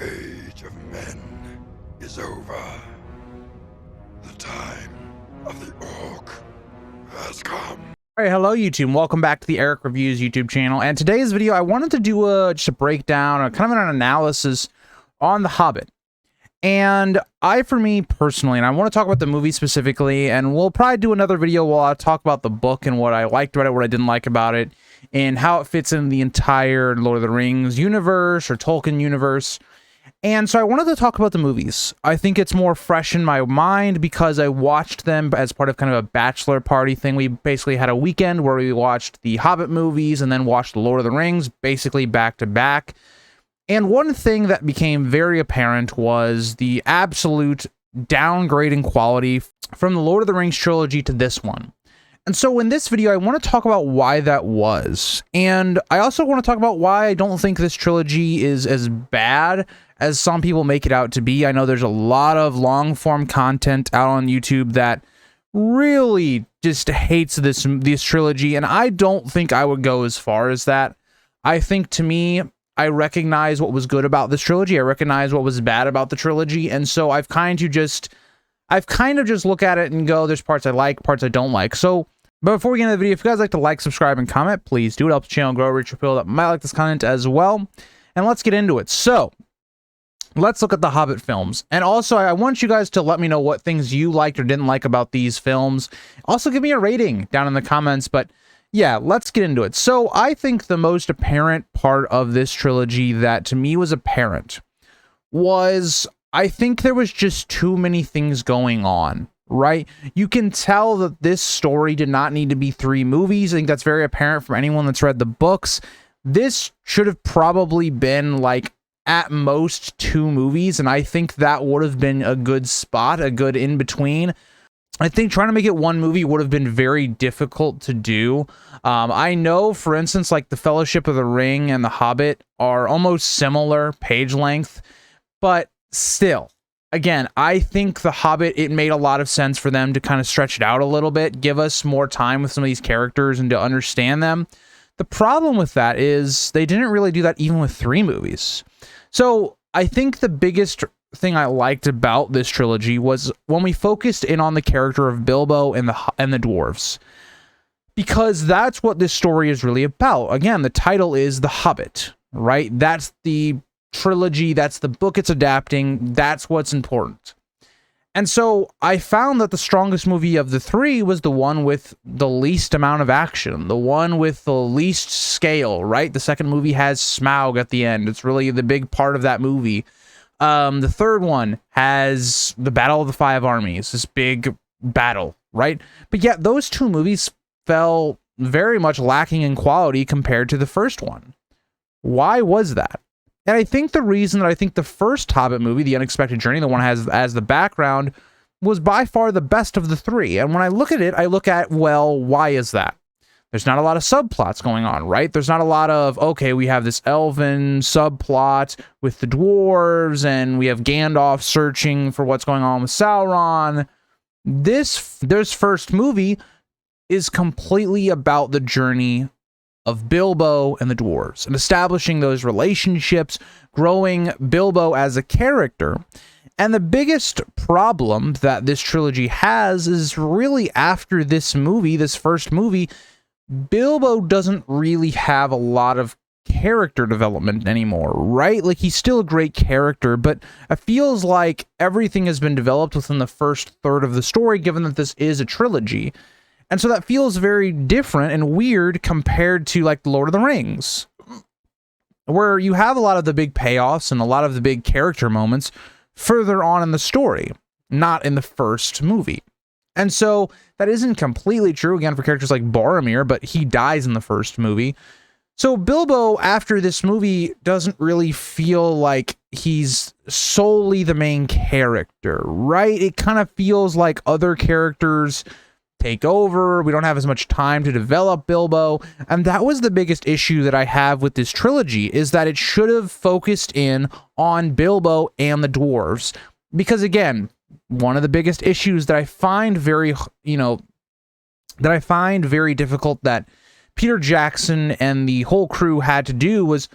Age of Men is over. The time of the Orc has come. All right, hello YouTube, welcome back to the Eric Reviews YouTube channel. And today's video, I wanted to do just a breakdown, kind of an analysis on The Hobbit. And for me personally, and I want to talk about the movie specifically, and we'll probably do another video where I'll talk about the book and what I liked about it, what I didn't like about it, and how it fits in the entire Lord of the Rings universe or Tolkien universe. And so I wanted to talk about the movies. I think it's more fresh in my mind because I watched them as part of kind of a bachelor party thing. We basically had a weekend where we watched the Hobbit movies and then watched the Lord of the Rings basically back to back. And one thing that became very apparent was the absolute downgrading quality from the Lord of the Rings trilogy to this one. And so in this video, I want to talk about why that was. And I also want to talk about why I don't think this trilogy is as bad as some people make it out to be. I know there's a lot of long-form content out on YouTube that really just hates this trilogy, and I don't think I would go as far as that. I think, to me, I recognize what was good about this trilogy. I recognize what was bad about the trilogy, and so I've kind of just look at it and go, there's parts I like, parts I don't like. So, but before we get into the video, if you guys like to like, subscribe, and comment, please do. It helps the channel grow, reach people that might like this content as well. And let's get into it. So, let's look at the Hobbit films. And also, I want you guys to let me know what things you liked or didn't like about these films. Also, give me a rating down in the comments. But yeah, let's get into it. So I think the most apparent part of this trilogy that to me was apparent was I think there was just too many things going on, right? You can tell that this story did not need to be 3 movies. I think that's very apparent from anyone that's read the books. This should have probably been like at most 2 movies, and I think that would have been a good spot, a good in-between. I think trying to make it 1 movie would have been very difficult to do. I know, for instance, like The Fellowship of the Ring and The Hobbit are almost similar page length, but still, again, I think The Hobbit, it made a lot of sense for them to kind of stretch it out a little bit, give us more time with some of these characters and to understand them. The problem with that is they didn't really do that even with 3 movies. So I think the biggest thing I liked about this trilogy was when we focused in on the character of Bilbo and the dwarves, because that's what this story is really about. Again, the title is The Hobbit, right? That's the trilogy, that's the book it's adapting, that's what's important. And so I found that the strongest movie of the 3 was the one with the least amount of action, the one with the least scale, right? The second movie has Smaug at the end. It's really the big part of that movie. The third one has the Battle of the 5 Armies, this big battle, right? But yet those 2 movies fell very much lacking in quality compared to the first one. Why was that? And I think the reason that I think the first Hobbit movie, The Unexpected Journey, the one has as the background, was by far the best of the 3. And when I look at it, I look at, well, why is that? There's not a lot of subplots going on, right? There's not a lot of, okay, we have this elven subplot with the dwarves, and we have Gandalf searching for what's going on with Sauron. This first movie is completely about the journey of Bilbo and the dwarves and establishing those relationships, growing Bilbo as a character. And the biggest problem that this trilogy has is really after this movie, this first movie, Bilbo doesn't really have a lot of character development anymore, right? Like, he's still a great character, but it feels like everything has been developed within the first third of the story, given that this is a trilogy. And so that feels very different and weird compared to, like, The Lord of the Rings, where you have a lot of the big payoffs and a lot of the big character moments further on in the story, not in the first movie. And so that isn't completely true, again, for characters like Boromir, but he dies in the first movie. So Bilbo, after this movie, doesn't really feel like he's solely the main character, right? It kind of feels like other characters take over. We don't have as much time to develop Bilbo. And that was the biggest issue that I have with this trilogy, is that it should have focused in on Bilbo and the dwarves. Because again, one of the biggest issues that I find very, very difficult that Peter Jackson and the whole crew had to do was,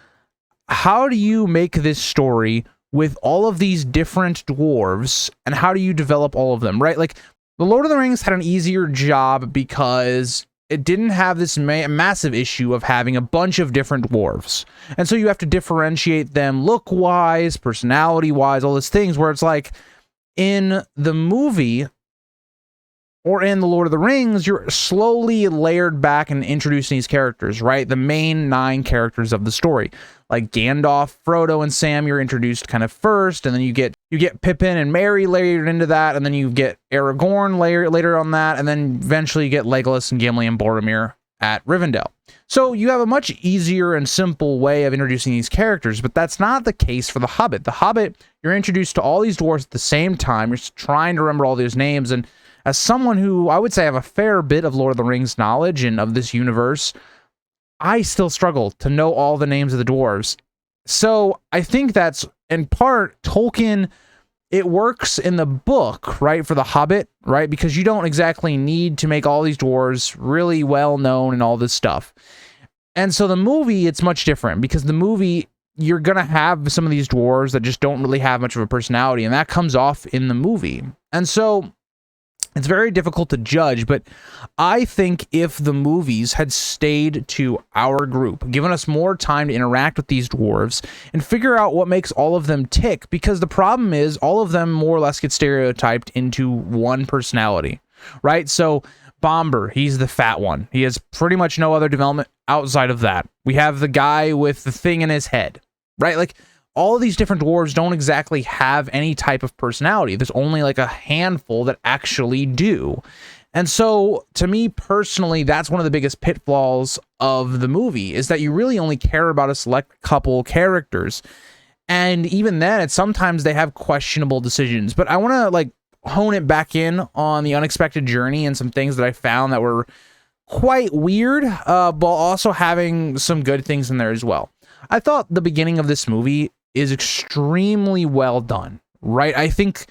how do you make this story with all of these different dwarves, and how do you develop all of them, right? Like, The Lord of the Rings had an easier job because it didn't have this massive issue of having a bunch of different dwarves. And so you have to differentiate them look-wise, personality-wise, all these things, where it's like, in the movie or in The Lord of the Rings, you're slowly layered back and introducing these characters, right? The main 9 characters of the story. Like Gandalf, Frodo, and Sam, you're introduced kind of first, and then you get Pippin and Merry layered into that, and then you get Aragorn later on that, and then eventually you get Legolas and Gimli and Boromir at Rivendell. So you have a much easier and simple way of introducing these characters, but that's not the case for The Hobbit. The Hobbit, you're introduced to all these dwarves at the same time. You're just trying to remember all these names, and as someone who I would say have a fair bit of Lord of the Rings knowledge and of this universe, I still struggle to know all the names of the dwarves. So I think that's in part Tolkien. It works in the book, right, for The Hobbit, right, because you don't exactly need to make all these dwarves really well known and all this stuff. And so the movie, it's much different, because the movie, you're gonna have some of these dwarves that just don't really have much of a personality, and that comes off in the movie. And so it's very difficult to judge, but I think if the movies had stayed to our group, given us more time to interact with these dwarves and figure out what makes all of them tick, because the problem is all of them more or less get stereotyped into one personality, right? So Bomber, he's the fat one. He has pretty much no other development outside of that. We have the guy with the thing in his head, right? Like, all of these different dwarves don't exactly have any type of personality. There's only like a handful that actually do. And so, to me personally, that's one of the biggest pitfalls of the movie, is that you really only care about a select couple characters. And even then, sometimes they have questionable decisions. But I want to like hone it back in on the unexpected journey and some things that I found that were quite weird, but also having some good things in there as well. I thought the beginning of this movie is extremely well done, right? I think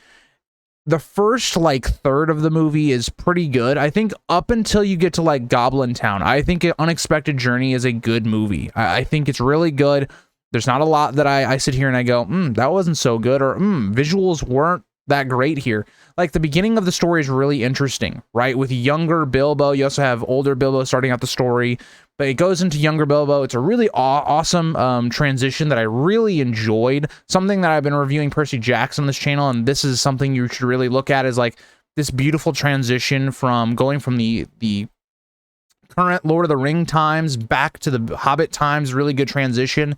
the first like third of the movie is pretty good. I think up until you get to like Goblin Town, I think Unexpected Journey is a good movie. I think it's really good. There's not a lot that I sit here and I go, that wasn't so good, or visuals weren't that great here. Like, the beginning of the story is really interesting, right? With younger Bilbo, you also have older Bilbo starting out the story, but it goes into younger Bilbo. It's a really awesome transition that I really enjoyed. Something that I've been reviewing Percy Jackson on this channel, and this is something you should really look at, is like this beautiful transition from going from the current Lord of the Ring times back to the Hobbit times. Really good transition.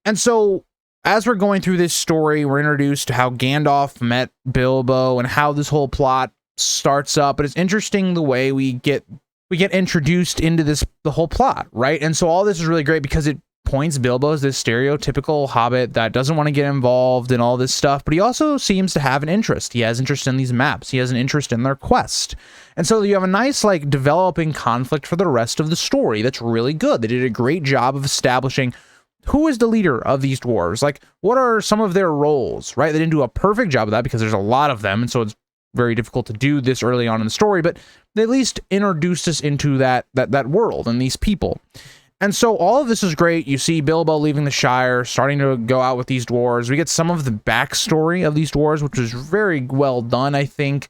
And so as we're going through this story, we're introduced to how Gandalf met Bilbo and how this whole plot starts up. But it's interesting the way we get introduced into the whole plot, right? And so all this is really great because it points Bilbo as this stereotypical hobbit that doesn't want to get involved in all this stuff, but he also seems to have an interest. He has interest in these maps. He has an interest in their quest. And so you have a nice, like, developing conflict for the rest of the story that's really good. They did a great job of establishing who is the leader of these dwarves? Like, what are some of their roles, right? They didn't do a perfect job of that because there's a lot of them, and so it's very difficult to do this early on in the story, but they at least introduced us into that world and these people. And so all of this is great. You see Bilbo leaving the Shire, starting to go out with these dwarves. We get some of the backstory of these dwarves, which is very well done, I think.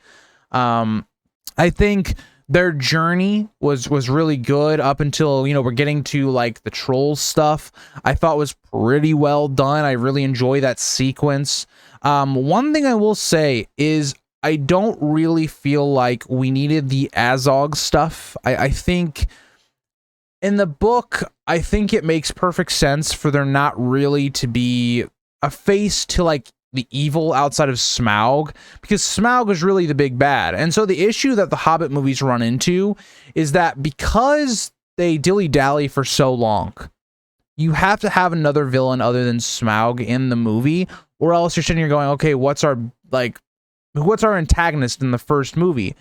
I think their journey was really good up until, we're getting to like the troll stuff. I thought was pretty well done. I really enjoy that sequence. One thing I will say is I don't really feel like we needed the Azog stuff. I think in the book, I think it makes perfect sense for there not really to be a face to like the evil outside of Smaug, because Smaug is really the big bad. And so the issue that the Hobbit movies run into is that because they dilly-dally for so long, you have to have another villain other than Smaug in the movie, or else you're sitting here going, okay, what's our antagonist in the first movie?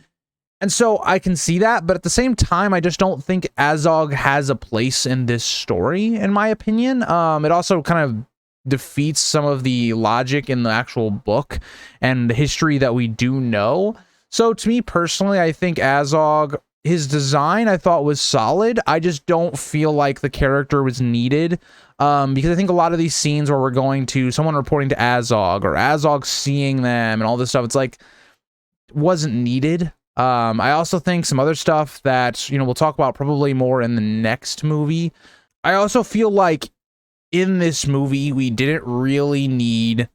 And so I can see that, but at the same time, I just don't think Azog has a place in this story, in my opinion. It also kind of defeats some of the logic in the actual book and the history that we do know. So to me personally, I think Azog his design I thought was solid. I just don't feel like the character was needed. Because I think a lot of these scenes where we're going to someone reporting to Azog or Azog seeing them and all this stuff, it's like wasn't needed. I also think some other stuff that, you know, we'll talk about probably more in the next movie. I also feel like in this movie, we didn't really need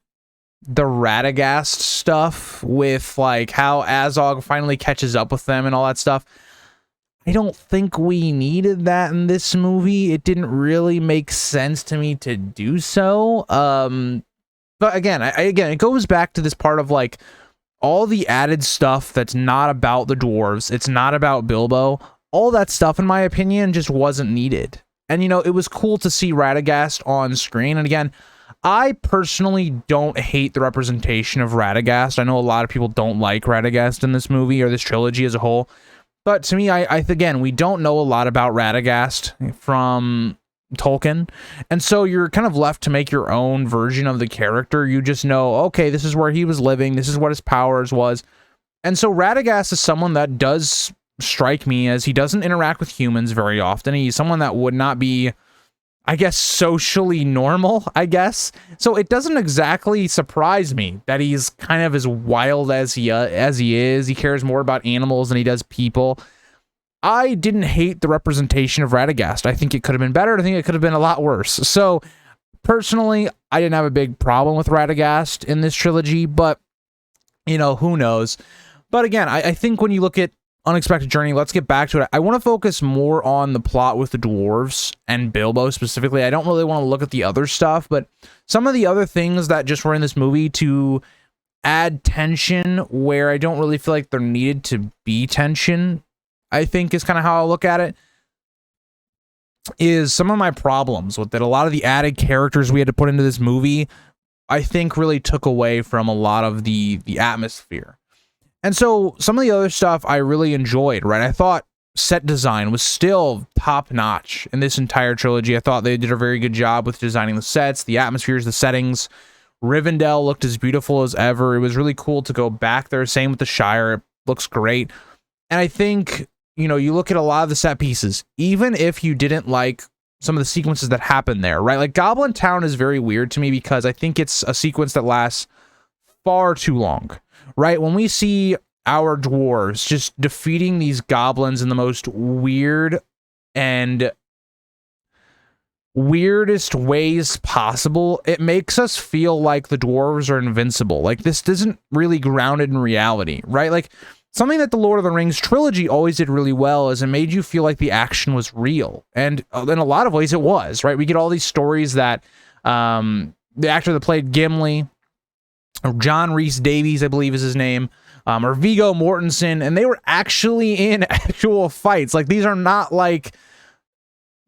the Radagast stuff with like how Azog finally catches up with them and all that stuff. I don't think we needed that in this movie. It didn't really make sense to me to do so. But again, again, it goes back to this part of like all the added stuff that's not about the dwarves. It's not about Bilbo. All that stuff, in my opinion, just wasn't needed. And, you know, it was cool to see Radagast on screen. And again, I personally don't hate the representation of Radagast. I know a lot of people don't like Radagast in this movie or this trilogy as a whole. But to me, again, we don't know a lot about Radagast from Tolkien. And so you're kind of left to make your own version of the character. You just know, okay, this is where he was living. This is what his powers was. And so Radagast is someone that does strike me as he doesn't interact with humans very often. He's someone that would not be, I guess, socially normal, I guess. So it doesn't exactly surprise me that he's kind of as wild as he is. He cares more about animals than he does people. I didn't hate the representation of Radagast. I think it could have been better. I think it could have been a lot worse. So personally, I didn't have a big problem with Radagast in this trilogy, but, you know, who knows? But again, I think when you look at Unexpected Journey, let's get back to it. I want to focus more on the plot with the dwarves and Bilbo specifically. I don't really want to look at the other stuff, but some of the other things that just were in this movie to add tension where I don't really feel like there needed to be tension, I think is kind of how I look at it, is some of my problems with that. A lot of the added characters we had to put into this movie, I think really took away from a lot of the atmosphere. And so some of the other stuff I really enjoyed, right? I thought set design was still top notch in this entire trilogy. I thought they did a very good job with designing the sets, the atmospheres, the settings. Rivendell looked as beautiful as ever. It was really cool to go back there. Same with the Shire. It looks great. And I think, you know, you look at a lot of the set pieces, even if you didn't like some of the sequences that happen there, right? Like Goblin Town is very weird to me because I think it's a sequence that lasts far too long. Right, when we see our dwarves just defeating these goblins in the most weird and weirdest ways possible, it makes us feel like the dwarves are invincible. Like, this isn't really grounded in reality, right? Like, something that the Lord of the Rings trilogy always did really well is it made you feel like the action was real. And in a lot of ways it was, right? We get all these stories that the actor that played Gimli, John Rhys Davies, I believe is his name, or Viggo Mortensen, and they were actually in actual fights. Like, these are not like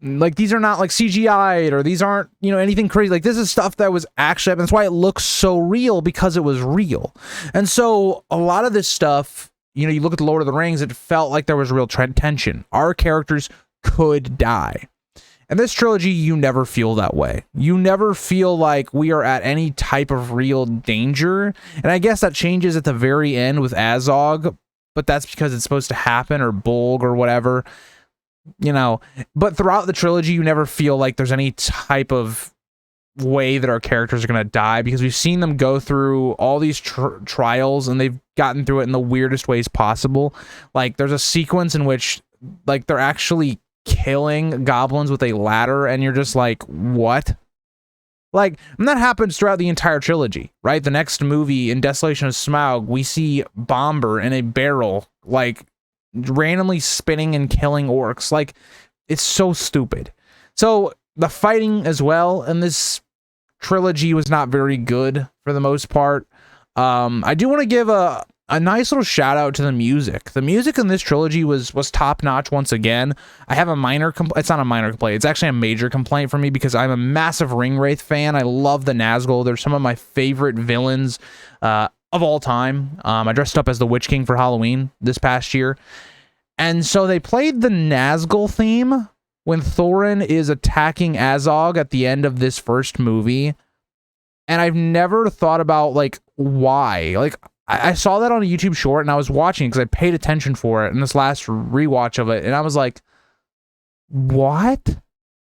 CGI'd, or these aren't, you know, anything crazy. Like, this is stuff that was actually, that's why it looks so real, because it was real. And so a lot of this stuff, you know, you look at the Lord of the Rings, it felt like there was real tension. Our characters could die. In this trilogy, you never feel that way. You never feel like we are at any type of real danger. And I guess that changes at the very end with Azog, but that's because it's supposed to happen, or Bolg or whatever, you know. But throughout the trilogy, you never feel like there's any type of way that our characters are going to die, because we've seen them go through all these trials, and they've gotten through it in the weirdest ways possible. Like, there's a sequence in which, like, they're actually killing goblins with a ladder, and you're just like, what? Like, and that happens throughout the entire trilogy, right? The next movie, in Desolation of Smaug, we see Bomber in a barrel, like, randomly spinning and killing orcs. Like, it's so stupid. So the fighting as well in this trilogy was not very good for the most part. I do want to give a nice little shout out to the music. The music in this trilogy was top notch once again. I have a minor it's not a minor complaint. It's actually a major complaint for me, because I'm a massive Ringwraith fan. I love the Nazgul. They're some of my favorite villains of all time. I dressed up as the Witch King for Halloween this past year. And so they played the Nazgul theme when Thorin is attacking Azog at the end of this first movie. And I've never thought about, like, why. Like, I saw that on a YouTube short and I was watching because I paid attention for it in this last rewatch of it, and I was like, what?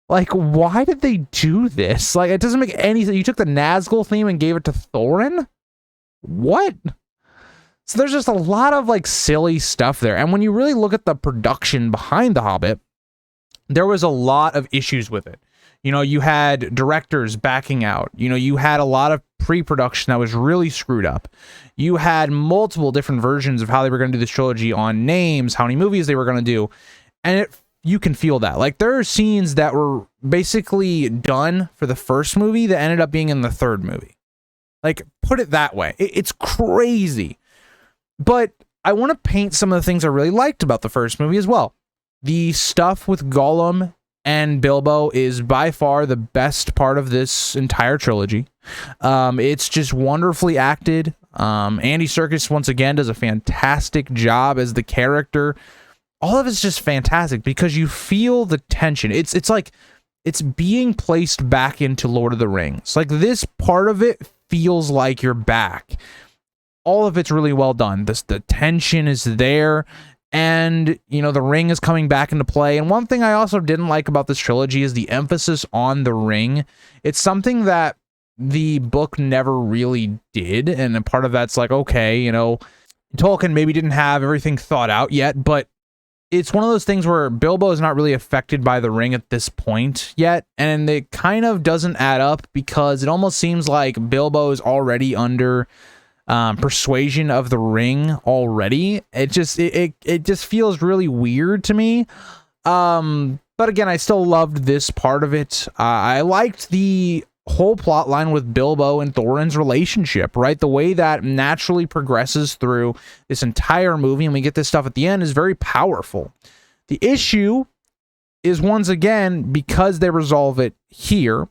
Like, why did they do this? Like, it doesn't make any sense. You took the Nazgul theme and gave it to Thorin? What? So there's just a lot of, like, silly stuff there. And when you really look at the production behind The Hobbit, there was a lot of issues with it. You know, you had directors backing out. You know, you had a lot of pre-production that was really screwed up. You had multiple different versions of how they were going to do this trilogy on names, how many movies they were going to do. And you can feel that. Like, there are scenes that were basically done for the first movie that ended up being in the third movie. Like, put it that way. It's crazy. But I want to paint some of the things I really liked about the first movie as well. The stuff with Gollum and Bilbo is by far the best part of this entire trilogy. It's just wonderfully acted. Andy Serkis, once again, does a fantastic job as the character. All of it's just fantastic because you feel the tension. It's like it's being placed back into Lord of the Rings. Like, this part of it feels like you're back. All of it's really well done. The tension is there, and you know, the ring is coming back into play. And one thing I also didn't like about this trilogy is the emphasis on the ring. It's something that the book never really did, and a part of that's like, okay, you know, Tolkien maybe didn't have everything thought out yet, but it's one of those things where Bilbo is not really affected by the ring at this point yet, and it kind of doesn't add up because it almost seems like Bilbo is already under persuasion of the ring already. It just feels really weird to me. But again, I still loved this part of it. I liked the whole plot line with Bilbo and Thorin's relationship, right? The way that naturally progresses through this entire movie and we get this stuff at the end is very powerful. The issue is, once again, because they resolve it here,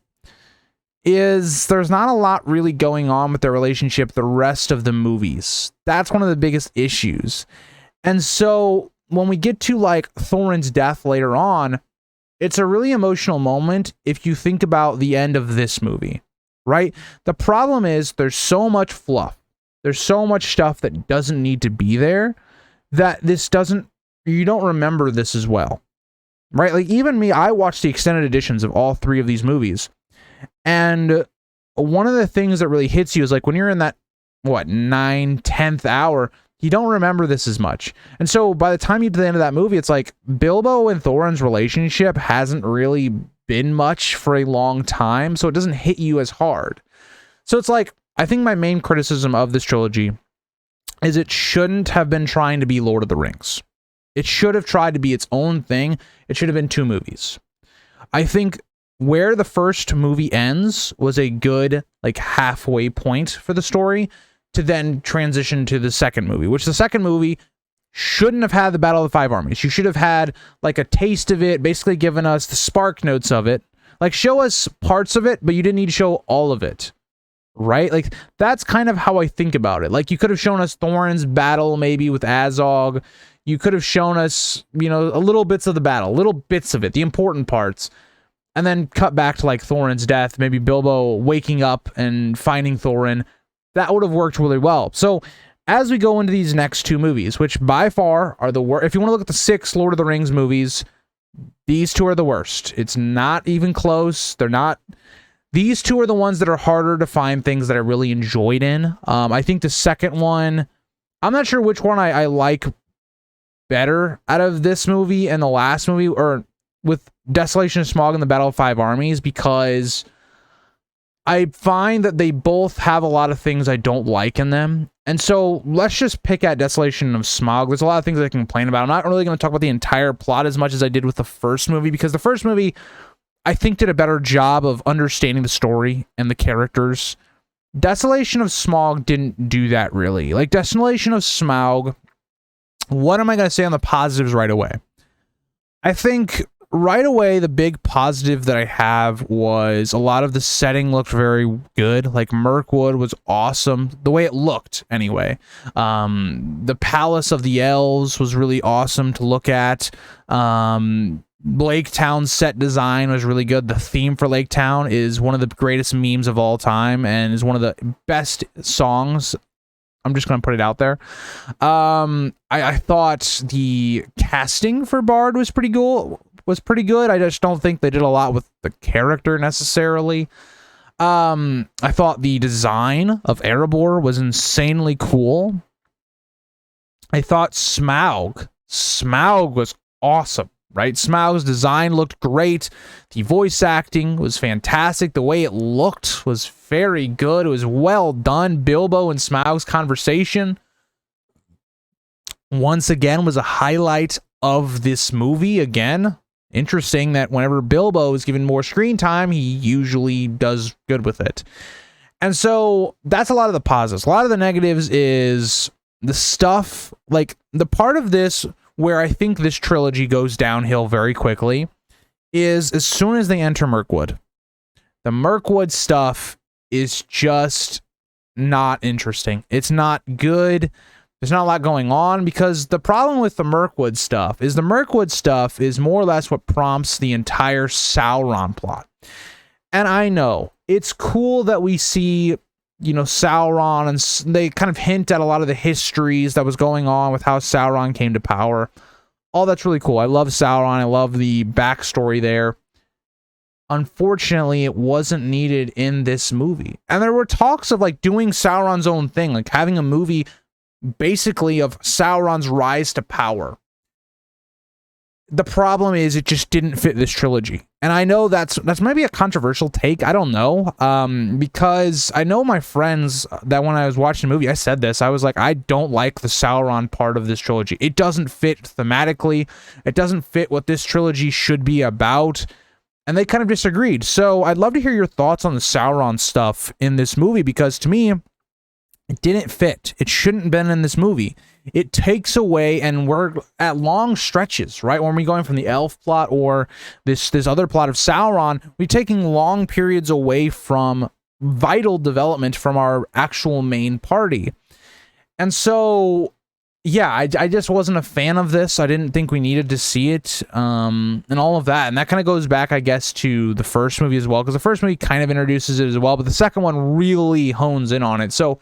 is there's not a lot really going on with their relationship the rest of the movies. That's one of the biggest issues. And so when we get to, like, Thorin's death later on, it's a really emotional moment if you think about the end of this movie, right? The problem is there's so much fluff. There's so much stuff that doesn't need to be there that you don't remember this as well, right? Like, even me, I watched the extended editions of all three of these movies. And one of the things that really hits you is, like, when you're in that, 10th hour, you don't remember this as much. And so by the time you get to the end of that movie, it's like Bilbo and Thorin's relationship hasn't really been much for a long time, so it doesn't hit you as hard. So it's like, I think my main criticism of this trilogy is it shouldn't have been trying to be Lord of the Rings. It should have tried to be its own thing. It should have been two movies. I think where the first movie ends was a good, like, halfway point for the story to then transition to the second movie, which the second movie shouldn't have had the Battle of the Five Armies. You should have had, like, a taste of it, basically given us the spark notes of it. Like, show us parts of it, but you didn't need to show all of it, right? Like, that's kind of how I think about it. Like, you could have shown us Thorin's battle maybe with Azog. You could have shown us, you know, a little bits of the battle, little bits of it, the important parts, and then cut back to, like, Thorin's death, maybe Bilbo waking up and finding Thorin. That would have worked really well. So as we go into these next two movies, which by far are the worst, if you want to look at the 6 Lord of the Rings movies, these two are the worst. It's not even close. They're not. These two are the ones that are harder to find things that I really enjoyed in. I think the second one, I'm not sure which one I like better out of this movie and the last movie, or with Desolation of Smaug and the Battle of Five Armies, because I find that they both have a lot of things I don't like in them. And so let's just pick at Desolation of Smaug. There's a lot of things I can complain about. I'm not really going to talk about the entire plot as much as I did with the first movie, because the first movie, I think, did a better job of understanding the story and the characters. Desolation of Smaug didn't do that really. Like, Desolation of Smaug, what am I going to say on the positives right away? I think right away, the big positive that I have was a lot of the setting looked very good. Like, Mirkwood was awesome, the way it looked anyway. The Palace of the Elves was really awesome to look at. Lake Town's set design was really good. The theme for Lake Town is one of the greatest memes of all time and is one of the best songs I'm just going to put it out there. I thought the casting for Bard was pretty cool. Was pretty good. I just don't think they did a lot with the character necessarily. I thought the design of Erebor was insanely cool. I thought Smaug was awesome, right? Smaug's design looked great. The voice acting was fantastic. The way it looked was very good. It was well done. Bilbo and Smaug's conversation, once again, was a highlight of this movie. Again, interesting that whenever Bilbo is given more screen time, he usually does good with it. And so that's a lot of the positives. A lot of the negatives is the stuff, like the part of this where I think this trilogy goes downhill very quickly is as soon as they enter Mirkwood. The Mirkwood stuff is just not interesting. It's not good. There's not a lot going on, because the problem with the Mirkwood stuff is more or less what prompts the entire Sauron plot. And I know it's cool that we see, you know, Sauron, and they kind of hint at a lot of the histories that was going on with how Sauron came to power. All that's really cool. I love Sauron. I love the backstory there. Unfortunately, it wasn't needed in this movie. And there were talks of like doing Sauron's own thing, like having a movie basically of Sauron's rise to power. The problem is it just didn't fit this trilogy. And I know that's maybe a controversial take. I don't know. Because I know my friends that when I was watching the movie, I said this. I was like, I don't like the Sauron part of this trilogy. It doesn't fit thematically. It doesn't fit what this trilogy should be about. And they kind of disagreed. So I'd love to hear your thoughts on the Sauron stuff in this movie, because to me, it didn't fit. It shouldn't have been in this movie. It takes away, and we're at long stretches, right? When we're going from the elf plot or this other plot of Sauron, we're taking long periods away from vital development from our actual main party. And so, yeah, I just wasn't a fan of this. I didn't think we needed to see it, and all of that. And that kind of goes back, I guess, to the first movie as well, because the first movie kind of introduces it as well, but the second one really hones in on it. So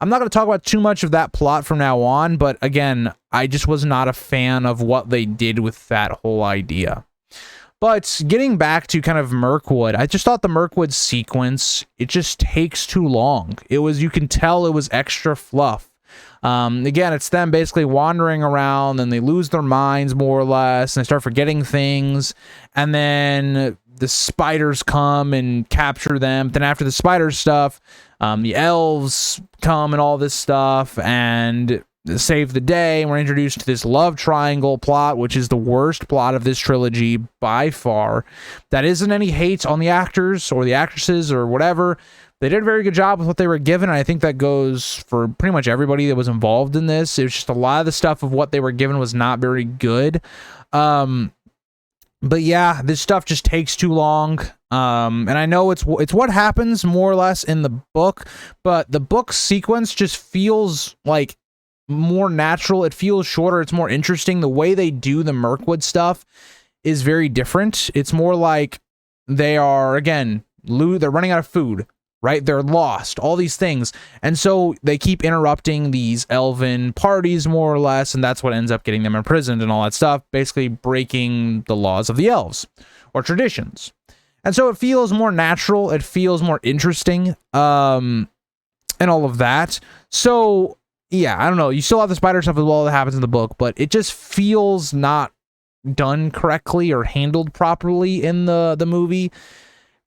I'm not going to talk about too much of that plot from now on, but again, I just was not a fan of what they did with that whole idea. But getting back to kind of Mirkwood, I just thought the Mirkwood sequence, it just takes too long. You can tell it was extra fluff. Again, it's them basically wandering around, and they lose their minds more or less, and they start forgetting things, and then the spiders come and capture them. Then after the spider stuff, the elves come and all this stuff and save the day, and we're introduced to this love triangle plot, which is the worst plot of this trilogy by far. That isn't any hate on the actors or the actresses or whatever. They did a very good job with what they were given, and I think that goes for pretty much everybody that was involved in this. It was just a lot of the stuff of what they were given was not very good. But yeah, this stuff just takes too long. And I know it's what happens more or less in the book, but the book sequence just feels like more natural. It feels shorter. It's more interesting. The way they do the Mirkwood stuff is very different. It's more like they are, again, they're running out of food, right? They're lost, all these things. And so they keep interrupting these elven parties more or less, and that's what ends up getting them imprisoned and all that stuff, basically breaking the laws of the elves or traditions. And so it feels more natural, it feels more interesting, and all of that. So, yeah, I don't know. You still have the spider stuff as well that happens in the book, but it just feels not done correctly or handled properly in the movie.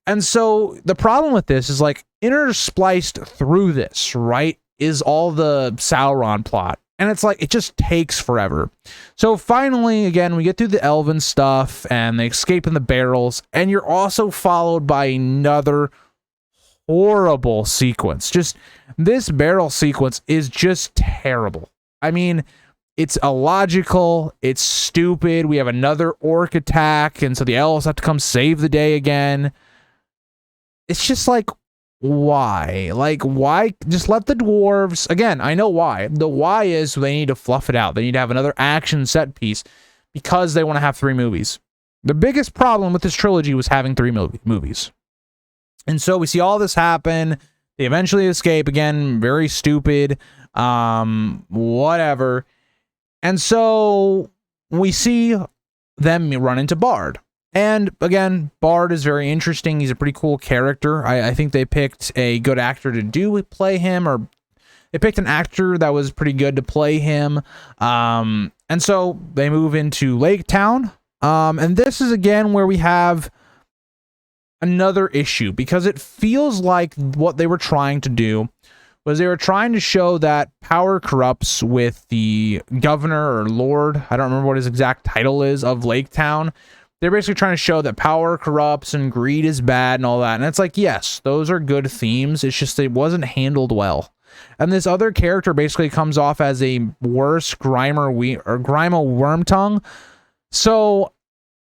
And so the problem with this is, like, interspliced through this, right, is all the Sauron plot. And it's like, it just takes forever. So finally, again, we get through the elven stuff and they escape in the barrels. And you're also followed by another horrible sequence. Just this barrel sequence is just terrible. I mean, it's illogical. It's stupid. We have another orc attack. And so the elves have to come save the day again. It's just like, why? Like, why? Just let the dwarves... Again, I know why. The why is they need to fluff it out. They need to have another action set piece because they want to have 3 movies. The biggest problem with this trilogy was having 3 movies. And so we see all this happen. They eventually escape. Again, very stupid. Whatever. And so we see them run into Bard. And again, Bard is very interesting. He's a pretty cool character. I think they picked a good actor to play him, or they picked an actor that was pretty good to play him. And so they move into Lake Town. And this is again where we have another issue, because it feels like what they were trying to do was they were trying to show that power corrupts with the governor or lord, I don't remember what his exact title is, of Lake Town. They're basically trying to show that power corrupts and greed is bad and all that. And it's like, yes, those are good themes. It's just it wasn't handled well. And this other character basically comes off as a worse Grimo Wormtongue. So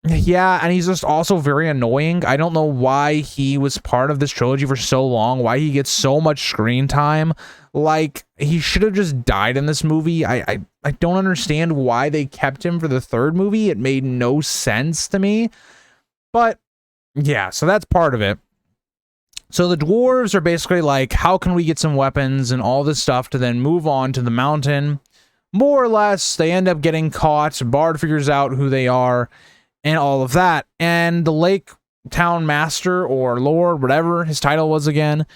yeah, and he's just also very annoying. I don't know why he was part of this trilogy for so long, why he gets so much screen time. Like, he should have just died in this movie. I don't understand why they kept him for the third movie. It made no sense to me. But yeah, so that's part of it. So the dwarves are basically like, how can we get some weapons and all this stuff to then move on to the mountain? More or less, they end up getting caught. Bard figures out who they are and all of that. And the Lake Town Master or Lord, whatever his title was again,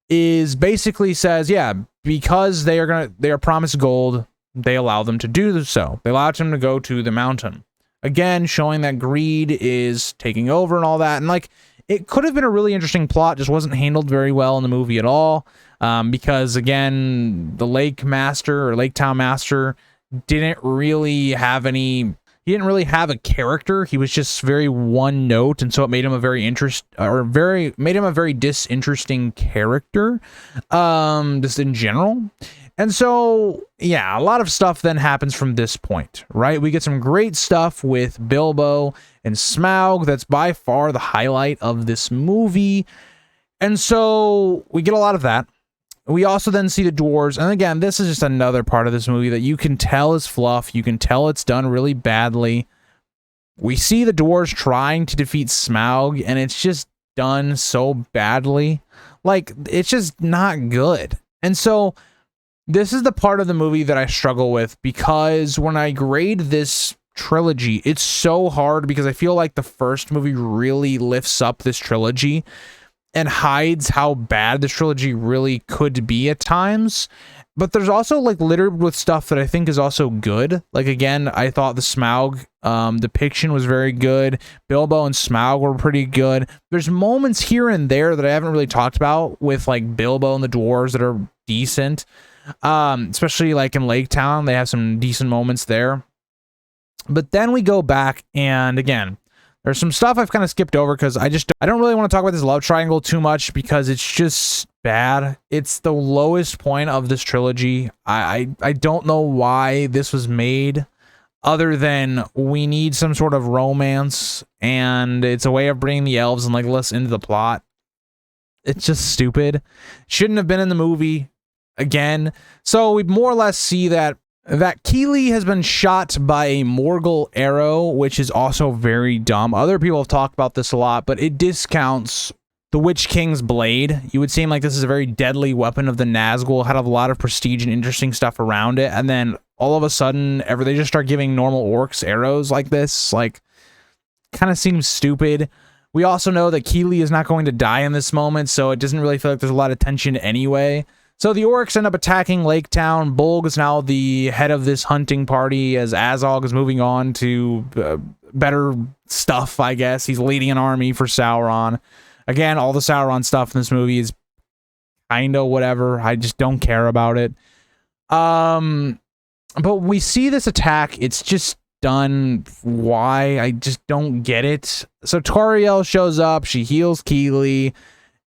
is basically says, yeah, because they are promised gold, they allow them to do so. They allow them to go to the mountain. Again, showing that greed is taking over and all that. And like, it could have been a really interesting plot, just wasn't handled very well in the movie at all. Because again, the Lake Master or Lake Town Master didn't really have any. He didn't really have a character. He was just very one note, and so it made him a very disinteresting character, just in general. And so, yeah, a lot of stuff then happens from this point, right? We get some great stuff with Bilbo and Smaug. That's by far the highlight of this movie. And so we get a lot of that. We also then see the dwarves, and again, this is just another part of this movie that you can tell is fluff. You can tell it's done really badly. We see the dwarves trying to defeat Smaug, and it's just done so badly. Like, it's just not good. And so this is the part of the movie that I struggle with, because when I grade this trilogy, it's so hard because I feel like the first movie really lifts up this trilogy and hides how bad this trilogy really could be at times. But there's also like littered with stuff that I think is also good. Like, again, I thought the Smaug depiction was very good. Bilbo and Smaug were pretty good. There's moments here and there that I haven't really talked about with like Bilbo and the dwarves that are decent. Especially like in Lake Town, they have some decent moments there. But then we go back, and again, there's some stuff I've kind of skipped over because I don't really want to talk about this love triangle too much because it's just bad. It's the lowest point of this trilogy. I don't know why this was made, other than we need some sort of romance, and it's a way of bringing the elves and Legolas into the plot. It's just stupid. Shouldn't have been in the movie again. So we more or less see that Keely has been shot by a Morgul arrow, which is also very dumb. Other people have talked about this a lot, but it discounts the Witch King's blade. You would seem like this is a very deadly weapon of the Nazgul, had a lot of prestige and interesting stuff around it, and then all of a sudden, they just start giving normal orcs arrows like this. Like, kind of seems stupid. We also know that Keely is not going to die in this moment, so it doesn't really feel like there's a lot of tension anyway. So the orcs end up attacking Lake Town. Bolg is now the head of this hunting party as Azog is moving on to better stuff, I guess. He's leading an army for Sauron. Again, all the Sauron stuff in this movie is kind of whatever. I just don't care about it. But we see this attack. It's just done. Why? I just don't get it. So Toriel shows up. She heals Keely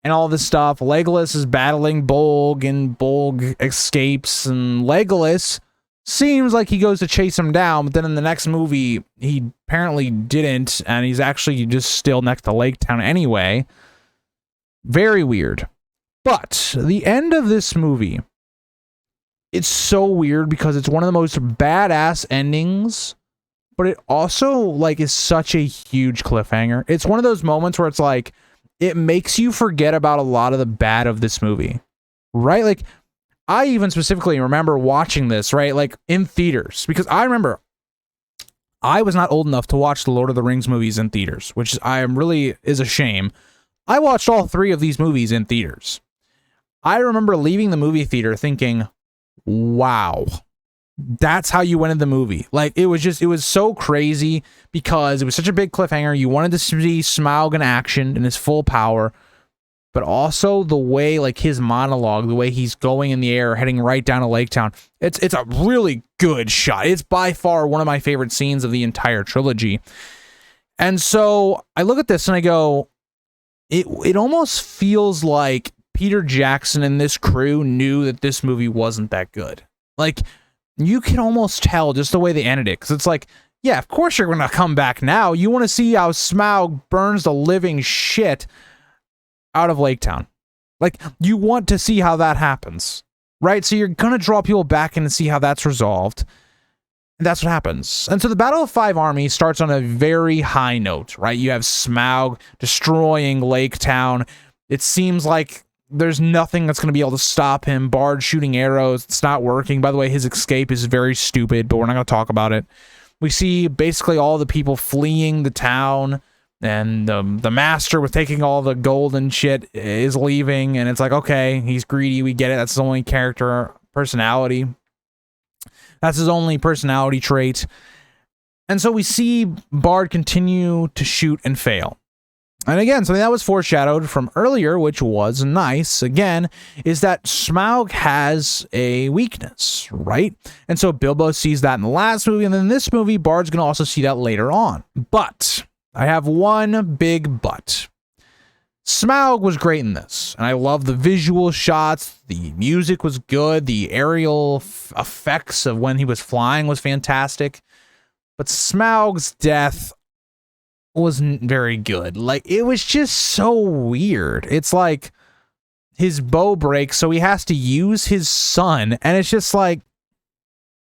and all this stuff. Legolas is battling Bolg, and Bolg escapes, and Legolas seems like he goes to chase him down, but then in the next movie, he apparently didn't, and he's actually just still next to Lake Town anyway. Very weird. But the end of this movie, it's so weird because it's one of the most badass endings, but it also like is such a huge cliffhanger. It's one of those moments where it's like, it makes you forget about a lot of the bad of this movie, right? Like, I even specifically remember watching this, right, like in theaters, because I remember I was not old enough to watch the Lord of the Rings movies in theaters, which I am really is a shame. I watched all 3 of these movies in theaters. I remember leaving the movie theater thinking, wow, that's how you went in the movie. Like, it was so crazy because it was such a big cliffhanger. You wanted to see Smaug in action in his full power, but also the way, like, his monologue, the way he's going in the air, heading right down to Lake Town. It's a really good shot. It's by far one of my favorite scenes of the entire trilogy. And so I look at this and I go, it almost feels like Peter Jackson and this crew knew that this movie wasn't that good. Like, you can almost tell just the way they ended it, because it's like, yeah, of course you're going to come back now. You want to see how Smaug burns the living shit out of Lake Town. Like, you want to see how that happens, right? So you're going to draw people back in and see how that's resolved. And that's what happens. And so the Battle of Five Armies starts on a very high note, right? You have Smaug destroying Lake Town. It seems like there's nothing that's going to be able to stop him. Bard shooting arrows. It's not working. By the way, his escape is very stupid, but we're not going to talk about it. We see basically all the people fleeing the town, and the master with taking all the gold and shit is leaving, and it's like, okay, he's greedy. We get it. That's his only character personality. That's his only personality trait. And so we see Bard continue to shoot and fail. And again, something that was foreshadowed from earlier, which was nice, again, is that Smaug has a weakness, right? And so Bilbo sees that in the last movie, and then in this movie, Bard's going to also see that later on. But I have one big but. Smaug was great in this, and I love the visual shots. The music was good. The aerial effects of when he was flying was fantastic. But Smaug's death wasn't very good. Like, it was just so weird. It's like his bow breaks, so he has to use his son, and it's just like,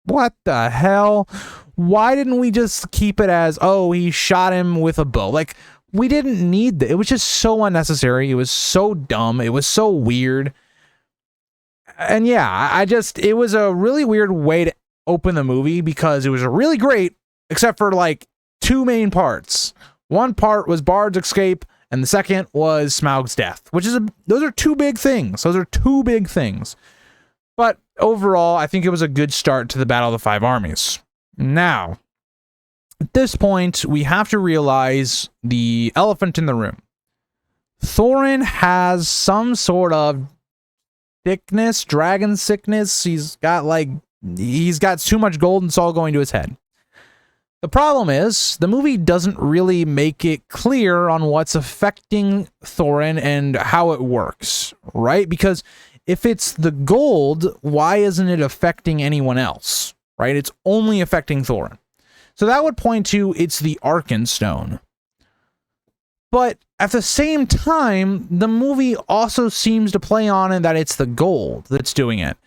what the hell? Why didn't we just keep it as, oh, he shot him with a bow? Like, we didn't need that. It was just so unnecessary. It was so dumb. It was so weird. And yeah, it was a really weird way to open the movie, because it was really great, except for like 2 main parts. One part was Bard's escape, and the second was Smaug's death, those are 2 big things. Those are 2 big things. But overall, I think it was a good start to the Battle of the Five Armies. Now, at this point, we have to realize the elephant in the room. Thorin has some sort of sickness, dragon sickness. He's got too much gold, and it's all going to his head. The problem is, the movie doesn't really make it clear on what's affecting Thorin and how it works, right? Because if it's the gold, why isn't it affecting anyone else, right? It's only affecting Thorin. So that would point to it's the Arkenstone. But at the same time, the movie also seems to play on it that it's the gold that's doing it,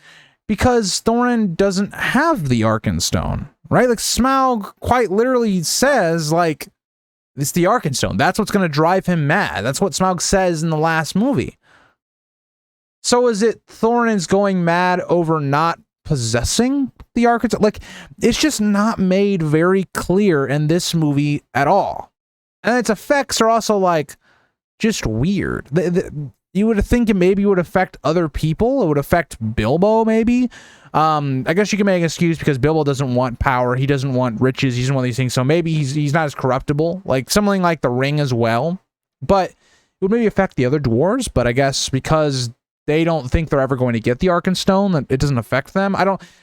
because Thorin doesn't have the Arkenstone, right? Like, Smaug quite literally says, like, it's the Arkenstone. That's what's going to drive him mad. That's what Smaug says in the last movie. So is it Thorin's going mad over not possessing the Arkenstone? Like, it's just not made very clear in this movie at all. And its effects are also, like, just weird. You would think it maybe would affect other people. It would affect Bilbo, maybe. I guess you can make an excuse because Bilbo doesn't want power. He doesn't want riches. He doesn't want these things. So maybe he's not as corruptible. Like, something like the ring as well. But it would maybe affect the other dwarves. But I guess because they don't think they're ever going to get the Arkenstone, that it doesn't affect them.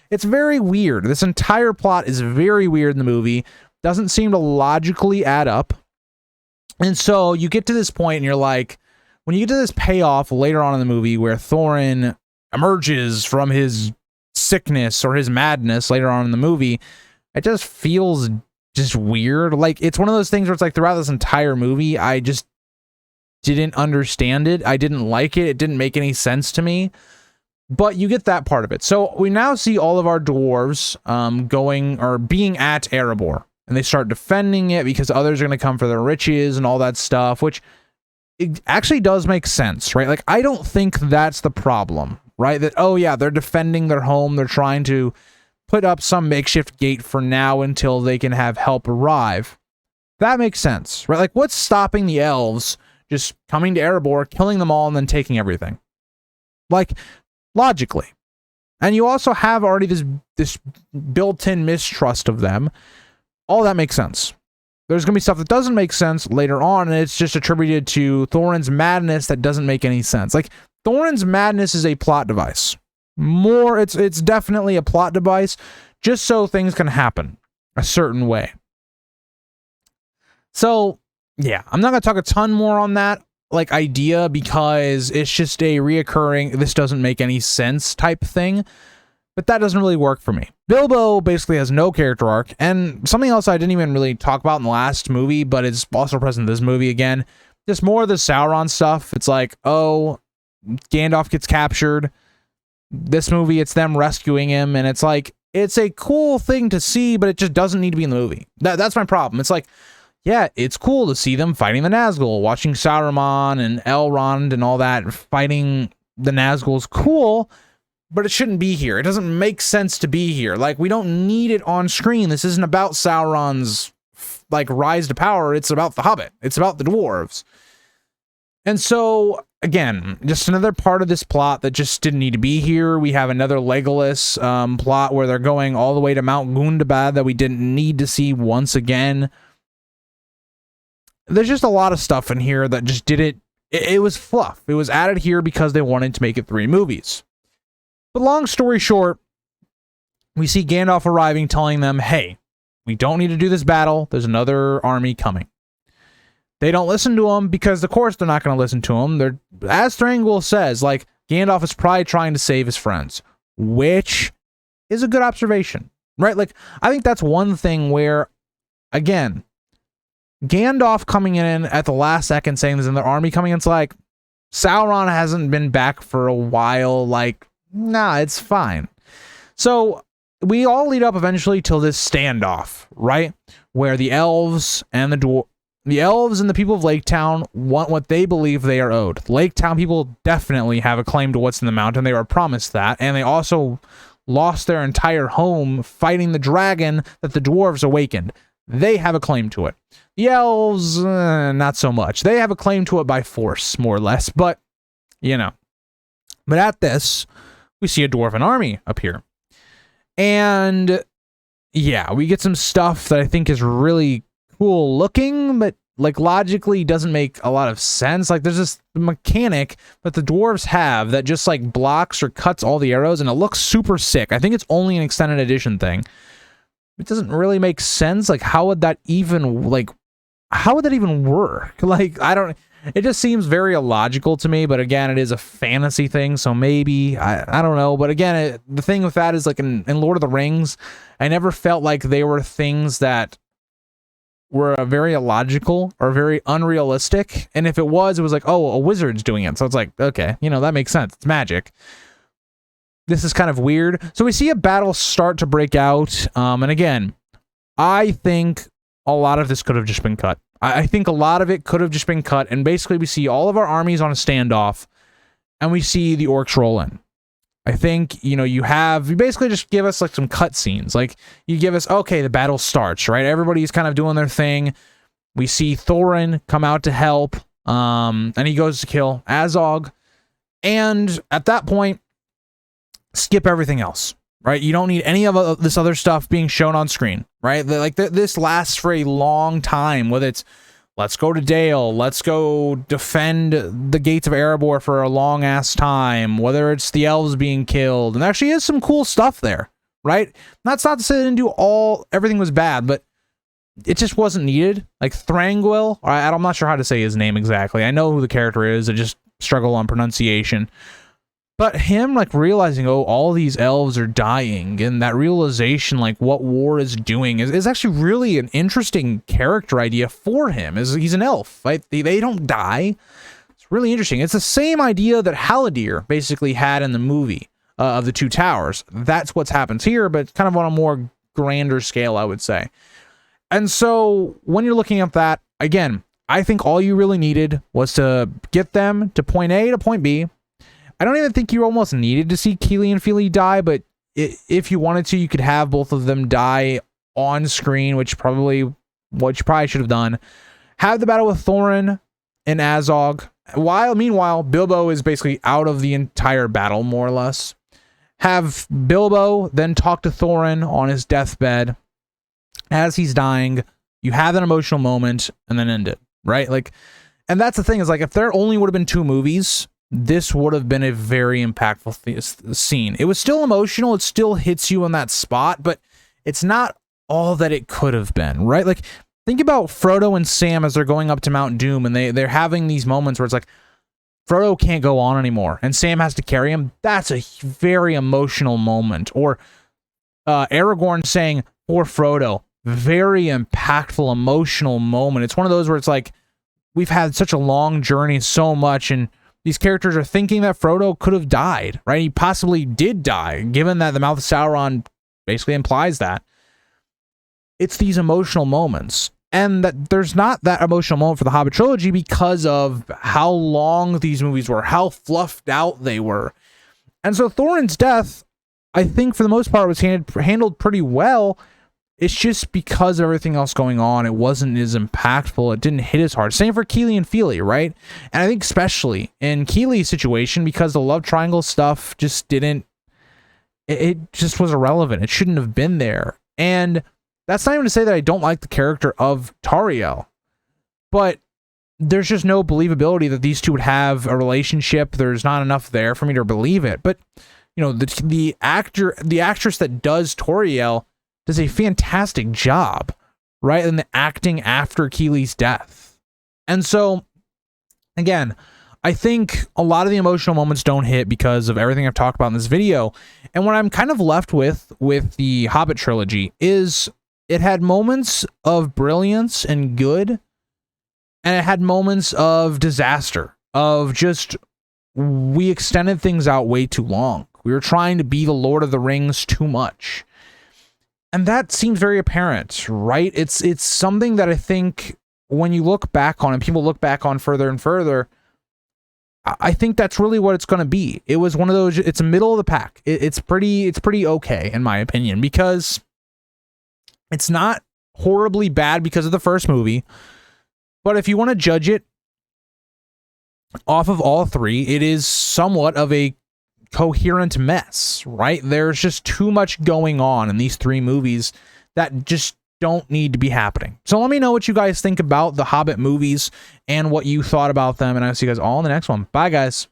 It's very weird. This entire plot is very weird in the movie. Doesn't seem to logically add up. And so you get to this point and you're like, when you get to this payoff later on in the movie where Thorin emerges from his sickness or his madness later on in the movie, it just feels just weird. Like, it's one of those things where it's like, throughout this entire movie, I just didn't understand it. I didn't like it. It didn't make any sense to me. But you get that part of it. So we now see all of our dwarves being at Erebor, and they start defending it because others are going to come for their riches and all that stuff, which it actually does make sense, right? Like, I don't think that's the problem. right? That, oh yeah, they're defending their home. They're trying to put up some makeshift gate for now until they can have help arrive. That makes sense, right? Like, what's stopping the elves just coming to Erebor, killing them all, and then taking everything? Like, logically. And you also have already this built-in mistrust of them. All that makes sense. There's going to be stuff that doesn't make sense later on, and it's just attributed to Thorin's madness that doesn't make any sense. Like, Thorin's madness is a plot device. It's definitely a plot device, just so things can happen a certain way. So, yeah, I'm not going to talk a ton more on that, like, idea, because it's just a reoccurring, this doesn't make any sense type thing. But that doesn't really work for me. Bilbo basically has no character arc, and something else I didn't even really talk about in the last movie, but it's also present in this movie again, just more of the Sauron stuff. It's like, oh, Gandalf gets captured. This movie, it's them rescuing him, and it's like, it's a cool thing to see, but it just doesn't need to be in the movie. That's my problem. It's like, yeah, it's cool to see them fighting the Nazgul, watching Saruman and Elrond and all that, fighting the Nazgul's cool, but it shouldn't be here. It doesn't make sense to be here. Like, we don't need it on screen. This isn't about Sauron's, like, rise to power. It's about the Hobbit. It's about the dwarves. And so, again, just another part of this plot that just didn't need to be here. We have another Legolas plot where they're going all the way to Mount Gundabad that we didn't need to see once again. There's just a lot of stuff in here that just didn't... It was fluff. It was added here because they wanted to make it 3 movies. But long story short, we see Gandalf arriving, telling them, hey, we don't need to do this battle. There's another army coming. They don't listen to him because, of course, they're not going to listen to him. They're, as Thranduil says, like, Gandalf is probably trying to save his friends, which is a good observation, right? Like, I think that's one thing where, again, Gandalf coming in at the last second saying there's another army coming, it's like, Sauron hasn't been back for a while, like, nah, it's fine. So we all lead up eventually till this standoff, right? Where the elves and the elves and the people of Lake Town want what they believe they are owed. Lake Town people definitely have a claim to what's in the mountain. They were promised that, and they also lost their entire home fighting the dragon that the dwarves awakened. They have a claim to it. The elves, not so much. They have a claim to it by force, more or less, but, you know. But at this, we see a dwarven army appear. And, yeah, we get some stuff that I think is really cool looking, but, like, logically doesn't make a lot of sense. Like, there's this mechanic that the dwarves have that just, like, blocks or cuts all the arrows, and it looks super sick. I think it's only an extended edition thing. It doesn't really make sense. Like, how would that even work? Like, it just seems very illogical to me, but again, it is a fantasy thing, so maybe, I don't know. But again, the thing with that is, like, in Lord of the Rings, I never felt like they were things that were very illogical or very unrealistic, and if it was like, oh, a wizard's doing it, so it's like, okay, you know, that makes sense, it's magic. This is kind of weird. So we see a battle start to break out, and again, I think a lot of this could have just been cut. I think a lot of it could have just been cut, and basically we see all of our armies on a standoff, and we see the orcs roll in. I think, you know, you basically just give us, like, some cutscenes. Like, you give us, okay, the battle starts, right? Everybody's kind of doing their thing. We see Thorin come out to help, and he goes to kill Azog, and at that point, skip everything else. Right? You don't need any of this other stuff being shown on screen, right? This lasts for a long time, whether it's, let's go to Dale, let's go defend the gates of Erebor for a long-ass time, whether it's the elves being killed, and there actually is some cool stuff there, right? That's not to say they didn't do everything was bad, but it just wasn't needed. Like, Thranduil, I'm not sure how to say his name exactly. I know who the character is, I just struggle on pronunciation. But him, like, realizing, oh, all these elves are dying, and that realization, like, what war is doing is actually really an interesting character idea for him. He's an elf, right? They don't die. It's really interesting. It's the same idea that Haldir basically had in the movie of the Two Towers. That's what happens here, but kind of on a more grander scale, I would say. And so when you're looking at that, again, I think all you really needed was to get them to point A to point B, I don't even think you almost needed to see Keely and Feely die, but if you wanted to, you could have both of them die on screen, which what you probably should have done. Have the battle with Thorin and Azog. Meanwhile, Bilbo is basically out of the entire battle, more or less. Have Bilbo then talk to Thorin on his deathbed as he's dying. You have an emotional moment and then end it, right? Like, and that's the thing, is like, if there only would have been 2 movies, this would have been a very impactful scene. It was still emotional. It still hits you on that spot, but it's not all that it could have been, right? Like, think about Frodo and Sam as they're going up to Mount Doom, and they're having these moments where it's like, Frodo can't go on anymore, and Sam has to carry him. That's a very emotional moment. Or Aragorn saying, "For Frodo," very impactful, emotional moment. It's one of those where it's like, we've had such a long journey, so much, and these characters are thinking that Frodo could have died, right? He possibly did die, given that the Mouth of Sauron basically implies that. It's these emotional moments. And that there's not that emotional moment for the Hobbit trilogy because of how long these movies were, how fluffed out they were. And so Thorin's death, I think for the most part, was handled pretty well. It's just because of everything else going on, it wasn't as impactful. It didn't hit as hard. Same for Keely and Feely, right? And I think especially in Keely's situation, because the love triangle stuff just didn't, it just was irrelevant. It shouldn't have been there. And that's not even to say that I don't like the character of Tauriel, but there's just no believability that these two would have a relationship. There's not enough there for me to believe it. But, you know, the actress that does Tauriel does a fantastic job, right? In the acting after Keely's death. And so, again, I think a lot of the emotional moments don't hit because of everything I've talked about in this video. And what I'm kind of left with the Hobbit trilogy is it had moments of brilliance and good, and it had moments of disaster, of just, we extended things out way too long. We were trying to be the Lord of the Rings too much. And that seems very apparent, right? It's something that I think when you look back on, and people look back on further and further, I think that's really what it's going to be. It was one of those, it's a middle of the pack. It's pretty okay, in my opinion, because it's not horribly bad because of the first movie, but if you want to judge it off of all 3, it is somewhat of a coherent mess, right? There's just too much going on in these 3 movies that just don't need to be happening. So let me know what you guys think about the Hobbit movies and what you thought about them, and I'll see you guys all in the next one. Bye, guys.